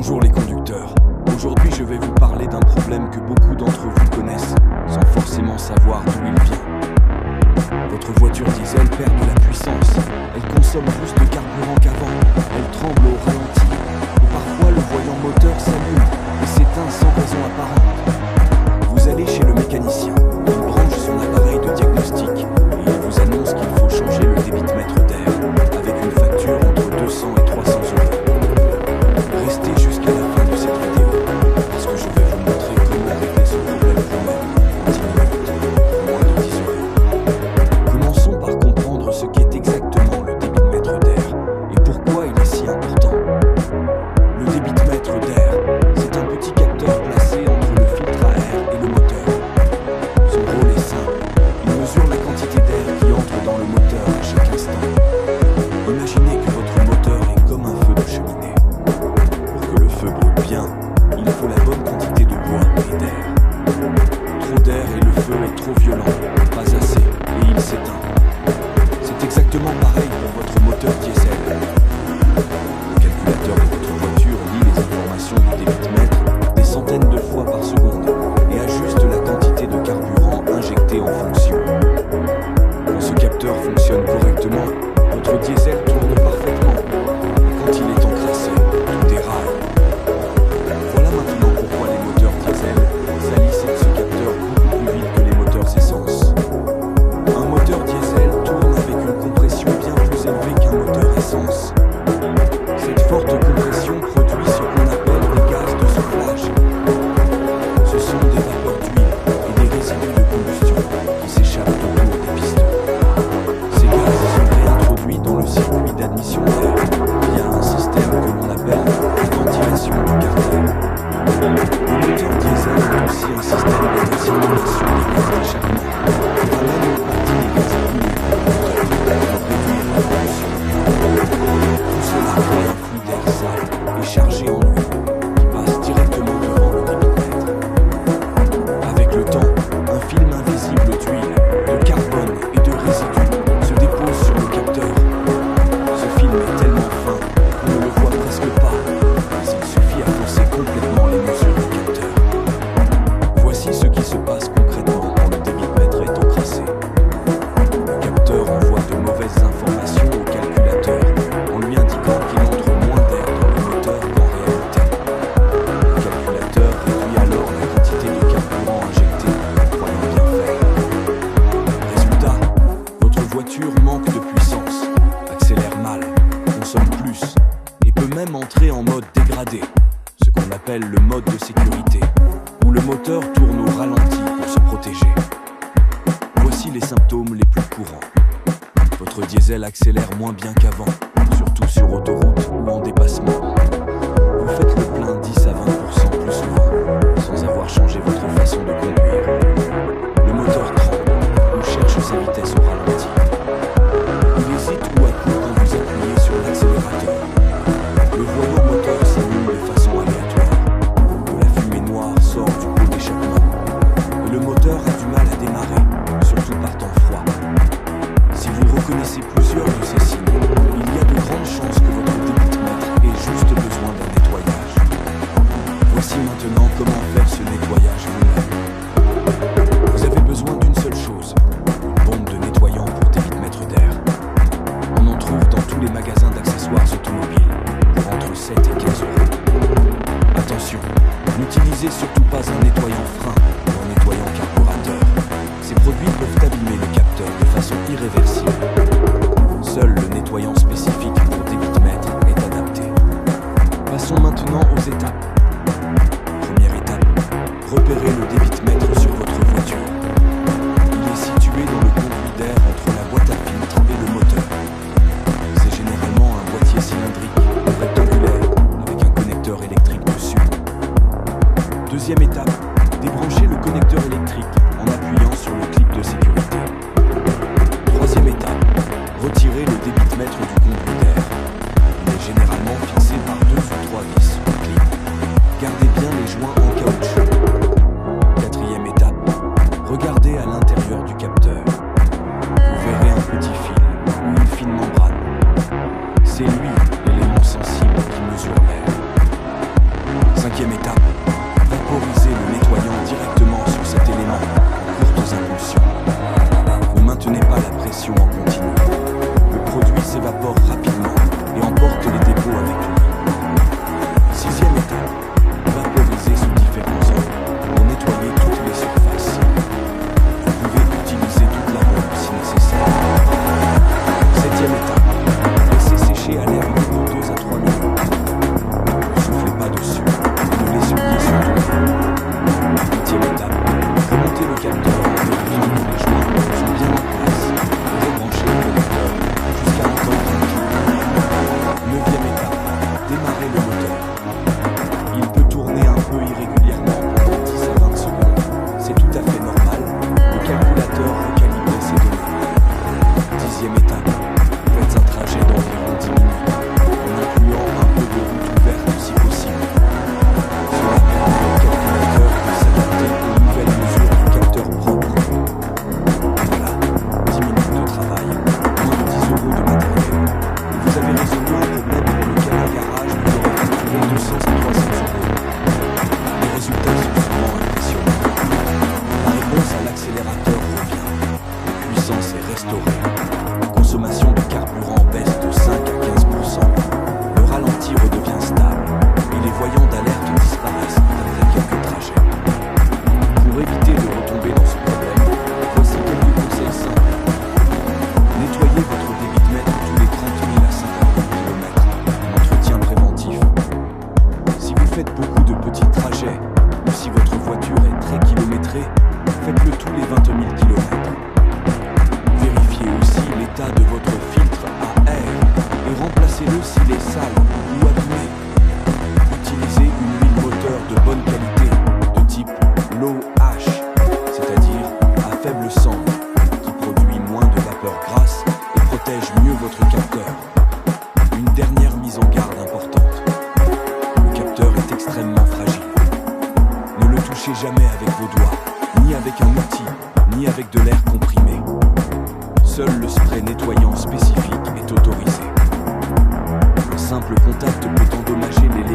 Bonjour les conducteurs. Aujourd'hui je vais vous parler d'un problème que beaucoup d'entre vous connaissent, sans forcément savoir d'où il vient. Votre voiture diesel perd de la puissance, elle consomme plus de carburant qu'avant, elle tremble au ralenti, et parfois le voyant moteur s'allume et s'éteint sans raison apparente. Vous allez chez le mécanicien, il branche son appareil de diagnostic et il vous annonce qu'il faut changer le débitmètre d'air, avec une facture entre 200 et 300 euros. Restez jusqu'à la fin de cette vidéo, parce que je vais vous montrer comment régler ce problème vous-même en 10 minutes, moins de 10 euros. Commençons par comprendre ce qu'est exactement le débitmètre d'air et pourquoi il est si important. Le débitmètre d'air, c'est un petit capteur placé entre le filtre à air et le moteur. Son rôle est simple, il mesure la quantité d'air qui entre dans le moteur à chaque instant. Imaginez que votre moteur est comme un feu de cheminée. Pour que le feu brûle bien, il faut la bonne quantité de bois et d'air. Trop d'air et le feu est trop violent, pas assez, et il s'éteint. C'est exactement pareil pour votre moteur diesel. Le calculateur de votre voiture lit les informations du débitmètre des centaines de fois par seconde et ajuste la quantité de carburant injecté en fonction. Quand ce capteur fonctionne correctement, votre diesel tourne parfaitement. Quand il est encrassé, tout déraille. Voilà maintenant pourquoi les moteurs diesel salissent ce capteur beaucoup plus vite que les moteurs essence. Un moteur diesel tourne avec une compression bien plus élevée qu'un moteur essence. Cette forte compression produit ce qu'on appelle des gaz de soufflage. Ce sont des vapeurs d'huile et des résidus de combustion qui s'échappent autour des pistons. Ces gaz sont réintroduits dans le circuit d'admission d'air via un système que l'on appelle la ventilation du carter. Le moteur diesel est aussi un système de recirculation des gaz d'échappement qui ramène une partie des gaz brûlés pour réduire la pollution. Tout cela crée un flux d'air sale et chargé en huile qui passe directement devant le débitmètre. Avec le temps, un film invisible d'huile, de carbone et de résidus se dépose sur le capteur. Ce film est tellement fin qu'on ne le voit presque pas, mais il suffit à fausser complètement les mesures du capteur. Voici ce qui se passe concrètement quand le débitmètre est encrassé. Le capteur envoie de mauvaises informations au calculateur en lui indiquant qu'il entre moins d'air dans le moteur qu'en réalité. Le calculateur réduit alors la quantité de carburant injecté, croyant bien faire. Résultat, votre voiture manque de puissance, accélère mal, consomme plus et peut même entrer en mode dégradé, ce qu'on appelle le mode de sécurité, où le moteur tourne au ralenti pour se protéger. Voici les symptômes les plus courants. Votre diesel accélère moins bien qu'avant, surtout sur autoroute ou en dépassement. Vous faites le plein 10 à 20% plus souvent, sans avoir changé votre façon de conduire. Le moteur tremble ou cherche sa vitesse au ralenti. Il hésite ou accourt quand vous appuyez sur l'accélérateur. Le voyant moteur s'allume de façon aléatoire. De la fumée noire sort du pot d'échappement. Et le moteur a du mal à démarrer, surtout par temps froid. Si vous reconnaissez plusieurs de ces signes, il y a de grandes chances que votre débitmètre ait juste besoin d'un nettoyage. Voici maintenant comment faire ce nettoyage vous-même. Vous avez besoin d'une seule chose, une bombe de nettoyant pour débitmètre d'air. On en trouve dans tous les magasins d'accessoires automobiles, pour entre 7 et 15 euros. Attention, n'utilisez surtout pas un nettoyant frein ou un nettoyant carburateur. Ces produits peuvent abîmer le capteur de façon irréversible. Seul le nettoyant spécifique pour débitmètre est adapté. Passons maintenant aux étapes. Première étape, repérez le débitmètre sur votre voiture. Il est situé dans le conduit d'air entre la boîte à filtre et le moteur. C'est généralement un boîtier cylindrique, rectangulaire, avec un connecteur électrique dessus. Deuxième étape, débranchez le connecteur électrique en appuyant sur le clip de sécurité. Troisième étape, retirez le débitmètre du conduit d'air. Il est généralement fixé par 2 ou 3 vis ou clips. Gardez bien les joints en caoutchouc. Quatrième étape, regardez à l'intérieur du capteur. Vous verrez un petit fil ou une fine membrane. C'est lui l'élément sensible qui mesure l'air. 5e étape, vaporisez le nettoyant directement sur cet élément en courtes impulsions. Ne maintenez pas la pression en continu. Le produit s'évapore rapidement et emporte les dépôts avec lui. 6e étape, vaporisez sous différents angles pour nettoyer toutes les surfaces. Vous pouvez utiliser toute la robe si nécessaire. 7e étape, laissez sécher à l'air libre de 2 à 3 minutes. Ne soufflez pas dessus et ne l'essuyez surtout pas. 8e étape, remontez le capteur en vérifiant que les joints sont bien en place et débranchez le connecteur jusqu'à entendre un clic. 9e étape, démarrez le moteur. Il peut tourner un peu irrégulièrement pendant 10 à 20 secondes. C'est tout à fait normal. Le calculateur recalibre ses données. 10e étape, faites un trajet d'environ 10 minutes, en incluant un peu de route ouverte si possible. Cela permet au calculateur de s'adapter aux nouvelles mesures du capteur propre. Voilà, 10 minutes de travail, moins de 10 € de matériel. Et vous avez résolu un problème pour lequel un garage vous aurait facturé 200 à 300 €. Les résultats sont souvent impressionnants. La réponse à l'accélérateur revient. La puissance est restaurée. La consommation de carburant baisse de 5 à 15%. Le ralenti redevient stable et les voyants d'alerte disparaissent après quelques trajets. Pour éviter de retomber dans ce problème, voici quelques conseils simples. Nettoyez votre débit de mètre tous les 30 000 à 50 000 km. Entretien préventif. Si vous faites beaucoup de petits trajets ou si votre voiture est très kilométrée, faites-le tous les 20 000 km. Vérifiez aussi l'état de votre filtre à air et remplacez-le s'il est sale ou abîmé. Utilisez une huile moteur de bonne qualité, de type low H, c'est-à-dire à faible cendre, qui produit moins de vapeur grasse et protège mieux votre capteur. Une dernière mise en garde importante. Le capteur est extrêmement fragile. Ne le touchez jamais avec vos doigts, ni avec un outil, ni avec de l'air comprimé. Seul le spray nettoyant spécifique est autorisé. Un simple contact peut endommager l'élément